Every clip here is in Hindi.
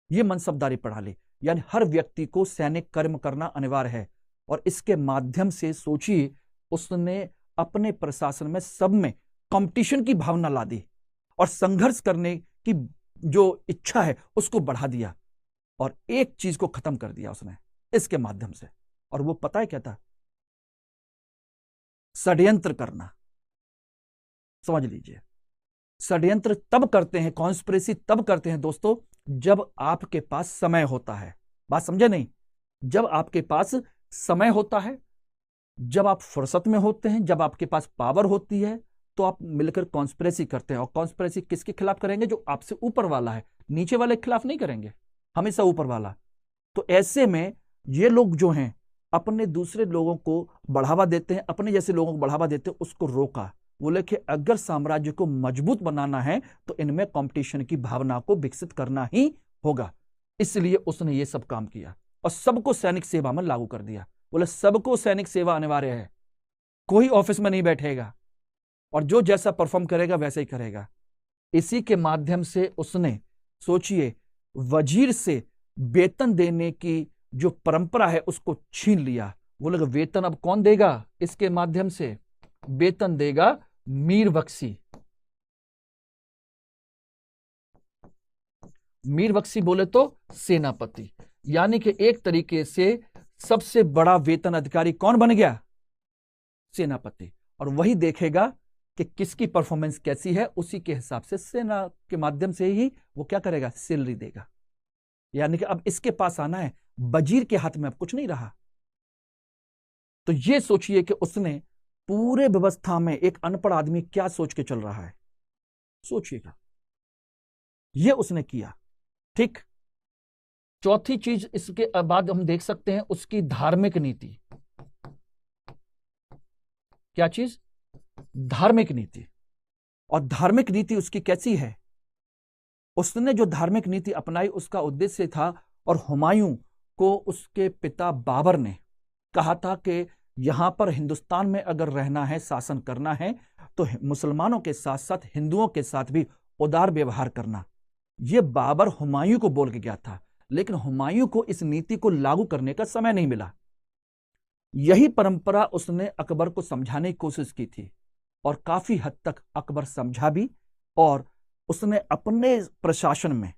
ये मनसबदारी प्रणाली, यानी हर व्यक्ति को सैनिक कर्म करना अनिवार्य है। और इसके माध्यम से सोचिए, उसने अपने प्रशासन में सब में कंपटीशन की भावना ला दी और संघर्ष करने की जो इच्छा है उसको बढ़ा दिया, और एक चीज को खत्म कर दिया उसने इसके माध्यम से। और वो पता है क्या था? षड्यंत्र करना। समझ लीजिए, षड्यंत्र तब करते हैं, कॉन्स्पिरेसी तब करते हैं दोस्तों, जब आपके पास समय होता है। बात समझे नहीं? जब आपके पास समय होता है, जब आप फुर्सत में होते हैं, जब आपके पास पावर होती है, तो आप मिलकर कॉन्स्पिरेसी करते हैं। और कॉन्स्पिरेसी किसके खिलाफ करेंगे? जो आपसे ऊपर वाला है, नीचे वाले के खिलाफ नहीं करेंगे, हमेशा ऊपर वाला। तो ऐसे में ये लोग जो हैं अपने दूसरे लोगों को बढ़ावा देते हैं, अपने जैसे लोगों को बढ़ावा देते हैं। उसको रोका, बोले कि अगर साम्राज्य को मजबूत बनाना है तो इनमें कंपटीशन की भावना को विकसित करना ही होगा। इसलिए उसने ये सब काम किया और सबको सैनिक सेवा में लागू कर दिया। बोले सबको सैनिक सेवा अनिवार्य है, कोई ऑफिस में नहीं बैठेगा और जो जैसा परफॉर्म करेगा वैसे ही करेगा। इसी के माध्यम से उसने, सोचिए, वजीर से वेतन देने की जो परंपरा है उसको छीन लिया। वो लोग वेतन अब कौन देगा? इसके माध्यम से वेतन देगा मीर बख्शी। मीर बख्शी बोले तो सेनापति, यानी कि एक तरीके से सबसे बड़ा वेतन अधिकारी कौन बन गया? सेनापति। और वही देखेगा कि किसकी परफॉर्मेंस कैसी है, उसी के हिसाब से सेना के माध्यम से ही वो क्या करेगा? सैलरी देगा। यानी कि अब इसके पास आना है, वजीर के हाथ में अब कुछ नहीं रहा। तो ये सोचिए कि उसने पूरे व्यवस्था में एक अनपढ़ आदमी क्या सोच के चल रहा है, सोचिएगा। ये उसने किया। ठीक। चौथी चीज इसके बाद हम देख सकते हैं उसकी धार्मिक नीति। क्या चीज? धार्मिक नीति। और धार्मिक नीति उसकी कैसी है? उसने जो धार्मिक नीति अपनाई उसका उद्देश्य था, और हुमायूं को उसके पिता बाबर ने कहा था कि यहां पर हिंदुस्तान में अगर रहना है, शासन करना है, तो मुसलमानों के साथ साथ हिंदुओं के साथ भी उदार व्यवहार करना। यह बाबर हुमायूं को बोल के गया था, लेकिन हुमायूं को इस नीति को लागू करने का समय नहीं मिला। यही परंपरा उसने अकबर को समझाने की कोशिश की थी, और काफी हद तक अकबर समझा भी। और उसने अपने प्रशासन में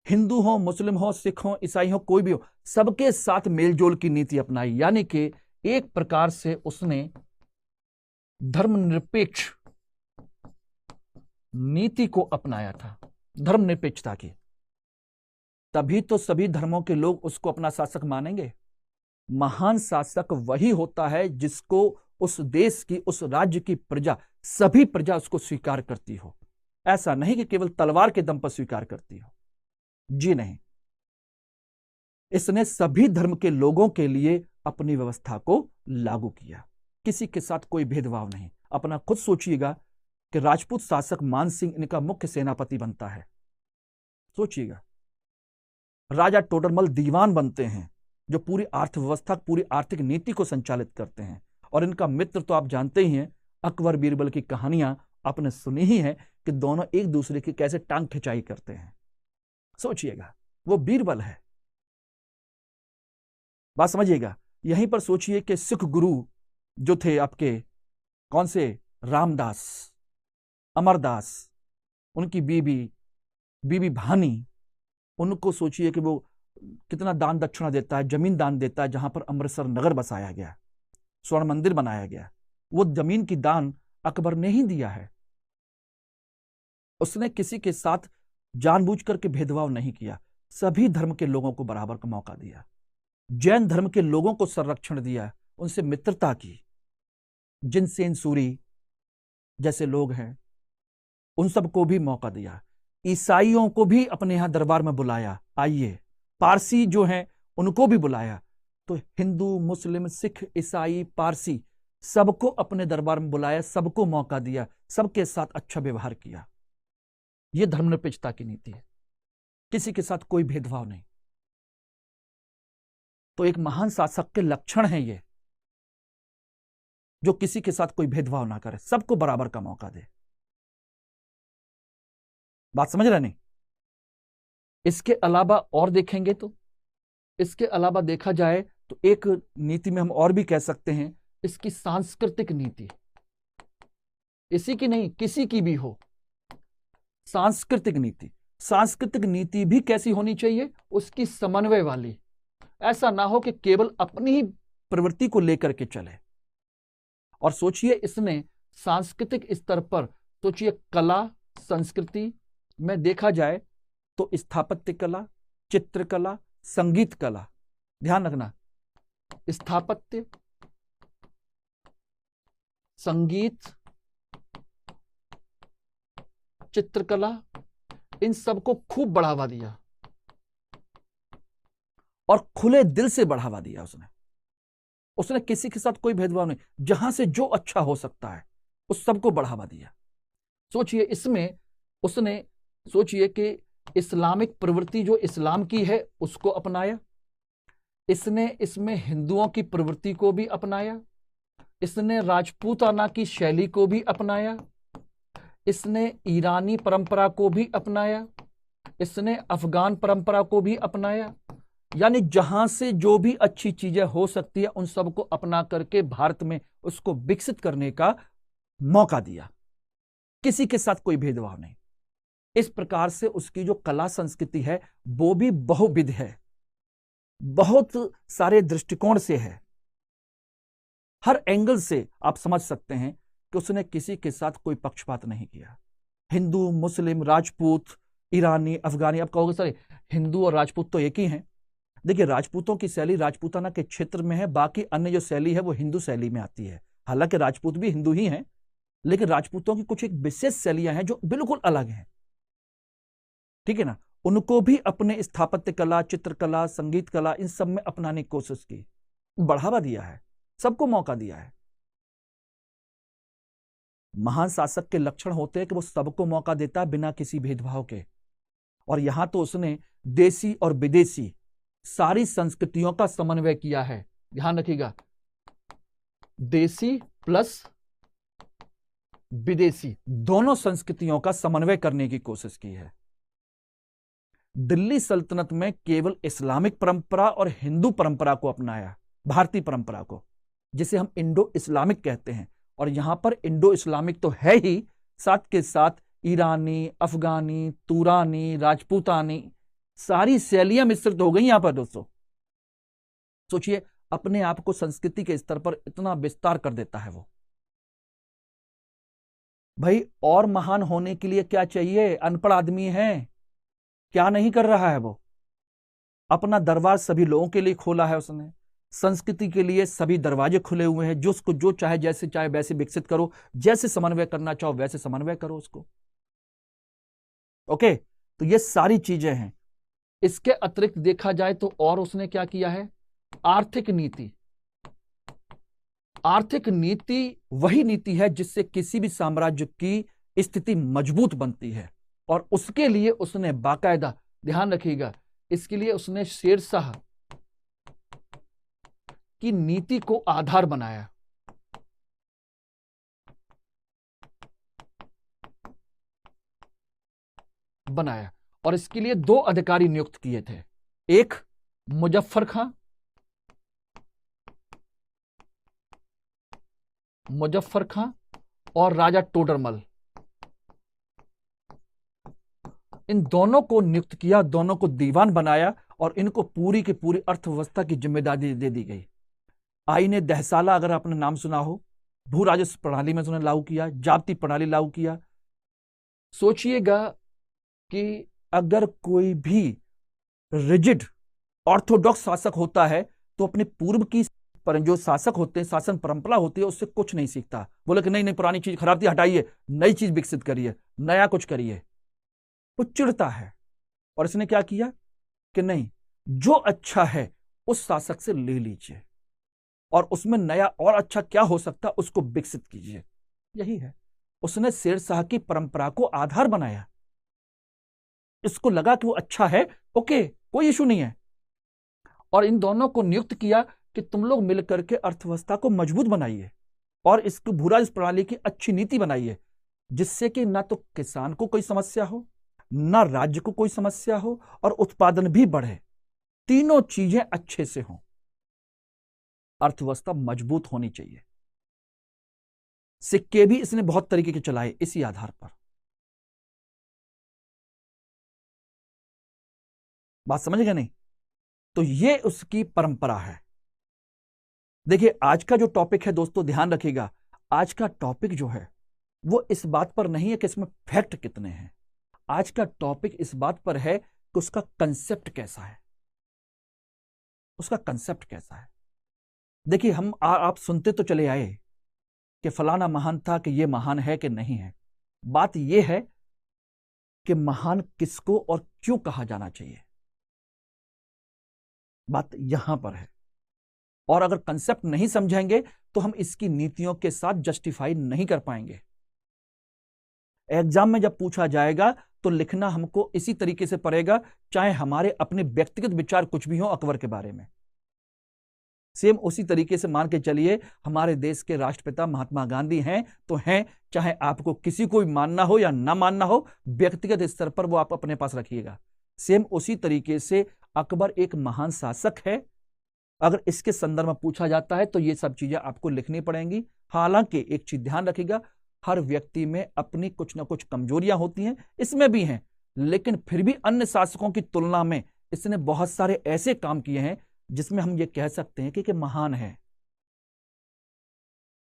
हिंदू हो, मुस्लिम हो, सिख हो, ईसाई हो, कोई भी हो, सबके साथ मेलजोल की नीति अपनाई। यानी कि एक प्रकार से उसने धर्मनिरपेक्ष नीति को अपनाया था, धर्मनिरपेक्षता की। तभी तो सभी धर्मों के लोग उसको अपना शासक मानेंगे। महान शासक वही होता है जिसको उस देश की, उस राज्य की प्रजा, सभी प्रजा उसको स्वीकार करती हो। ऐसा नहीं कि केवल तलवार के दम पर स्वीकार करती हो, जी नहीं। इसने सभी धर्म के लोगों के लिए अपनी व्यवस्था को लागू किया, किसी के साथ कोई भेदभाव नहीं। अपना खुद सोचिएगा कि राजपूत शासक मान सिंह इनका मुख्य सेनापति बनता है, सोचिएगा। राजा टोडरमल दीवान बनते हैं, जो पूरी अर्थव्यवस्था, पूरी आर्थिक नीति को संचालित करते हैं। और इनका मित्र तो आप जानते ही हैं, अकबर बीरबल की कहानियां आपने सुनी ही है कि दोनों एक दूसरे की कैसे टांग खिंचाई करते हैं। सोचिएगा, वो बीरबल है। बात समझिएगा। यहीं पर सोचिए कि सिख गुरु जो थे आपके, कौन से? रामदास, अमरदास, उनकी बीबी भानी, उनको सोचिए कि वो कितना दान दक्षिणा देता है, जमीन दान देता है। जहां पर अमृतसर नगर बसाया गया, स्वर्ण मंदिर बनाया गया, वो जमीन की दान अकबर ने ही दिया है। उसने किसी के साथ जानबूझ करके भेदभाव नहीं किया, सभी धर्म के लोगों को बराबर का मौका दिया। जैन धर्म के लोगों को संरक्षण दिया, उनसे मित्रता की। जिनसेन सूरी जैसे लोग हैं उन सबको भी मौका दिया। ईसाइयों को भी अपने यहां दरबार में बुलाया, आइए। पारसी जो हैं उनको भी बुलाया। तो हिंदू, मुस्लिम, सिख, ईसाई, पारसी, सबको अपने दरबार में बुलाया, सबको मौका दिया, सबके साथ अच्छा व्यवहार किया। यह धर्मनिरपेक्षता की नीति है, किसी के साथ कोई भेदभाव नहीं। तो एक महान शासक के लक्षण है ये, जो किसी के साथ कोई भेदभाव ना करे, सबको बराबर का मौका दे। बात समझ रहे नहीं? इसके अलावा और देखेंगे तो इसके अलावा देखा जाए तो एक नीति में हम और भी कह सकते हैं इसकी सांस्कृतिक नीति, इसी की नहीं किसी की भी हो सांस्कृतिक नीति। सांस्कृतिक नीति भी कैसी होनी चाहिए, उसकी समन्वय वाली। ऐसा ना हो कि केवल अपनी ही प्रवृत्ति को लेकर के चले। और सोचिए इसमें सांस्कृतिक स्तर पर सोचिए कला संस्कृति में देखा जाए तो स्थापत्य कला, चित्रकला, संगीत कला, ध्यान रखना स्थापत्य, संगीत, चित्रकला, इन सबको खूब बढ़ावा दिया और खुले दिल से बढ़ावा दिया उसने किसी के साथ कोई भेदभाव नहीं, जहां से जो अच्छा हो सकता है उस सबको बढ़ावा दिया। सोचिए इसमें उसने सोचिए कि इस्लामिक प्रवृत्ति जो इस्लाम की है उसको अपनाया, इसने इसमें हिंदुओं की प्रवृत्ति को भी अपनाया, इसने राजपूताना की शैली को भी अपनाया, इसने ईरानी परंपरा को भी अपनाया, इसने अफगान परंपरा को भी अपनाया। यानी जहां से जो भी अच्छी चीजें हो सकती है उन सबको अपना करके भारत में उसको विकसित करने का मौका दिया, किसी के साथ कोई भेदभाव नहीं। इस प्रकार से उसकी जो कला संस्कृति है वो भी बहुविध है, बहुत सारे दृष्टिकोण से है, हर एंगल से आप समझ सकते हैं कि उसने किसी के साथ कोई पक्षपात नहीं किया। हिंदू, मुस्लिम, राजपूत, ईरानी, अफगानी, आप कहोगे सर हिंदू और राजपूत तो एक ही हैं। देखिए राजपूतों की शैली राजपूताना के क्षेत्र में है, बाकी अन्य जो शैली है वो हिंदू शैली में आती है। हालांकि राजपूत भी हिंदू ही हैं, लेकिन राजपूतों की कुछ एक विशेष शैलियां हैं जो बिल्कुल अलग हैं, ठीक है ना। उनको भी अपने स्थापत्य कला, चित्रकला, संगीत कला, इन सब में अपनाने की कोशिश की, बढ़ावा दिया है, सबको मौका दिया है। महान शासक के लक्षण होते हैं कि वो सबको मौका देता है बिना किसी भेदभाव के। और यहां तो उसने देसी और विदेशी सारी संस्कृतियों का समन्वय किया है, ध्यान रखिएगा, देसी प्लस विदेशी दोनों संस्कृतियों का समन्वय करने की कोशिश की है। दिल्ली सल्तनत में केवल इस्लामिक परंपरा और हिंदू परंपरा को अपनाया, भारतीय परंपरा को, जिसे हम इंडो इस्लामिक कहते हैं। और यहां पर इंडो इस्लामिक तो है ही, साथ के साथ ईरानी, अफगानी, तुरानी, राजपूतानी सारी शैलियां मिश्रित हो गई यहां पर दोस्तों। सोचिए अपने आप को संस्कृति के स्तर पर इतना विस्तार कर देता है वो। भाई और महान होने के लिए क्या चाहिए, अनपढ़ आदमी है, क्या नहीं कर रहा है वो। अपना दरबार सभी लोगों के लिए खोला है उसने, संस्कृति के लिए सभी दरवाजे खुले हुए हैं, जो उसको जो चाहे जैसे चाहे वैसे विकसित करो, जैसे समन्वय करना चाहो वैसे समन्वय करो उसको। ओके, तो ये सारी चीजें हैं। इसके अतिरिक्त देखा जाए तो और उसने क्या किया है, आर्थिक नीति। आर्थिक नीति वही नीति है जिससे किसी भी साम्राज्य की स्थिति मजबूत बनती है। और उसके लिए उसने बाकायदा, ध्यान रखिएगा, इसके लिए उसने शेरशाह की नीति को आधार बनाया। और इसके लिए 2 अधिकारी नियुक्त किए थे, एक मुजफ्फर खां और राजा टोडरमल। इन दोनों को नियुक्त किया, दोनों को दीवान बनाया और इनको पूरी की पूरी अर्थव्यवस्था की जिम्मेदारी दे दी गई। आईने दहसाला अगर आपने नाम सुना हो, भू राजस्व प्रणाली में उन्होंने लागू किया, जाति प्रणाली लागू किया। सोचिएगा कि अगर कोई भी रिजिड ऑर्थोडॉक्स शासक होता है तो अपने पूर्व की पर जो शासक होते हैं, शासन परंपरा होती है, उससे कुछ नहीं सीखता। बोले कि नहीं नहीं पुरानी चीज खराब थी, हटाइए, नई चीज विकसित करिए, नया कुछ करिए, वो चिढ़ता है। और इसने क्या किया कि नहीं, जो अच्छा है उस शासक से ले लीजिए और उसमें नया और अच्छा क्या हो सकता है उसको विकसित कीजिए। यही है, उसने शेरशाह की परंपरा को आधार बनाया। इसको लगा कि वो अच्छा है, ओके, कोई इशू नहीं है। और इन दोनों को नियुक्त किया कि तुम लोग मिलकर के अर्थव्यवस्था को मजबूत बनाइए और इसको भू राजस्व प्रणाली की अच्छी नीति बनाइए, जिससे कि ना तो किसान को कोई समस्या हो, ना राज्य को कोई समस्या हो और उत्पादन भी बढ़े, तीनों चीजें अच्छे से हों। अर्थव्यवस्था मजबूत होनी चाहिए। सिक्के भी इसने बहुत तरीके के चलाए इसी आधार पर। बात समझ गए नहीं? तो ये उसकी परंपरा है। देखिए, आज का जो टॉपिक है दोस्तों, ध्यान रखिएगा, आज का टॉपिक जो है वो इस बात पर नहीं है कि इसमें फैक्ट कितने हैं। आज का टॉपिक इस बात पर है कि उसका कंसेप्ट कैसा है, उसका कंसेप्ट कैसा है। देखिए, हम आप सुनते तो चले आए कि फलाना महान था, कि ये महान है कि नहीं है। बात यह है कि महान किसको और क्यों कहा जाना चाहिए, बात यहां पर है। और अगर कंसेप्ट नहीं समझेंगे तो हम इसकी नीतियों के साथ जस्टिफाई नहीं कर पाएंगे। एग्जाम में जब पूछा जाएगा तो लिखना हमको इसी तरीके से पड़ेगा, चाहे हमारे अपने व्यक्तिगत विचार कुछ भी हो अकबर के बारे में। सेम उसी तरीके से मान के चलिए, हमारे देश के राष्ट्रपिता महात्मा गांधी हैं तो हैं, चाहे आपको किसी को भी मानना हो या ना मानना हो, व्यक्तिगत स्तर पर वो आप अपने पास रखिएगा। सेम उसी तरीके से अकबर एक महान शासक है। अगर इसके संदर्भ में पूछा जाता है तो ये सब चीजें आपको लिखनी पड़ेंगी। हालांकि एक चीज ध्यान रखिएगा, हर व्यक्ति में अपनी कुछ ना कुछ कमजोरियां होती हैं, इसमें भी हैं, लेकिन फिर भी अन्य शासकों की तुलना में इसने बहुत सारे ऐसे काम किए हैं जिसमें हम ये कह सकते हैं कि महान है।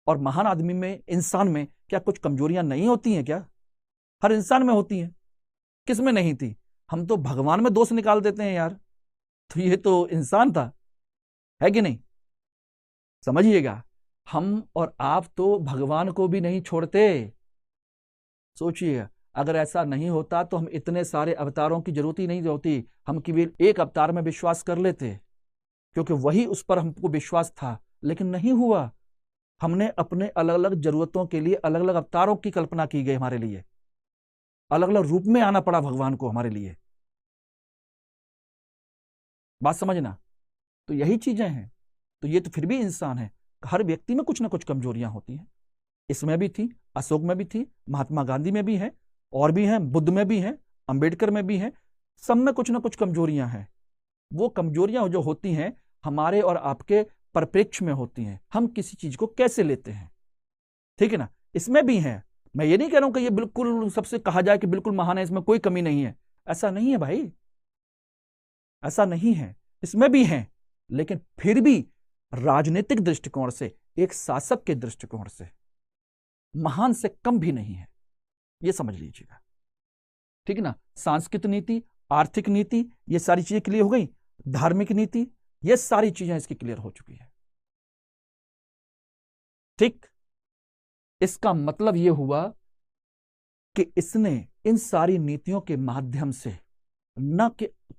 और महान आदमी में, इंसान में क्या कुछ कमजोरियां नहीं होती हैं क्या? हर इंसान में होती हैं। किसमें नहीं थी? हम तो भगवान में दोष निकाल देते हैं यार। तो ये तो इंसान था, है कि नहीं? समझिएगा, हम और आप तो भगवान को भी नहीं छोड़ते। सोचिए, अगर ऐसा नहीं होता तो हम इतने सारे अवतारों की जरूरत ही नहीं होती। हम केवल एक अवतार में विश्वास कर लेते, क्योंकि वही उस पर हमको विश्वास था। लेकिन नहीं हुआ, हमने अपने अलग अलग जरूरतों के लिए अलग अलग अवतारों की कल्पना की गई, हमारे लिए अलग अलग रूप में आना पड़ा भगवान को हमारे लिए। बात समझना, तो यही चीजें हैं। तो ये तो फिर भी इंसान है, हर व्यक्ति में कुछ ना कुछ कमजोरियां होती हैं। इसमें भी थी, अशोक में भी थी, महात्मा गांधी में भी है, और भी हैं, बुद्ध में भी हैं, अंबेडकर में भी हैं। सब में कुछ ना कुछ कमजोरियां हैं। वो कमजोरियां जो होती हैं हमारे और आपके परिप्रेक्ष्य में होती हैं, हम किसी चीज को कैसे लेते हैं, ठीक है ना? इसमें भी है। मैं ये नहीं कह रहा हूं कि ये बिल्कुल सबसे कहा जाए कि बिल्कुल महान है, इसमें कोई कमी नहीं है। ऐसा नहीं है भाई, ऐसा नहीं है। इसमें भी है, लेकिन फिर भी राजनीतिक दृष्टिकोण से, एक शासक के दृष्टिकोण से महान से कम भी नहीं है, ये समझ लीजिएगा, ठीक है ना? सांस्कृतिक नीति, आर्थिक नीति, ये सारी चीजें क्लियर हो गई। धार्मिक नीति, ये सारी चीजें इसकी क्लियर हो चुकी है। ठीक, इसका मतलब यह हुआ कि इसने इन सारी नीतियों के माध्यम से न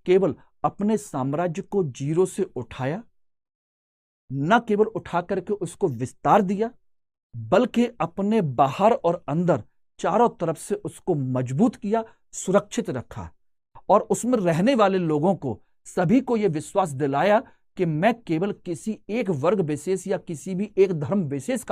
केवल अपने साम्राज्य को जीरो से उठाया, न केवल उठा करके उसको विस्तार दिया, बल्कि अपने बाहर और अंदर चारों तरफ से उसको मजबूत किया, सुरक्षित रखा, और उसमें रहने वाले लोगों को, सभी को यह विश्वास दिलाया कि मैं केवल किसी एक वर्ग विशेष या किसी भी एक धर्म विशेष का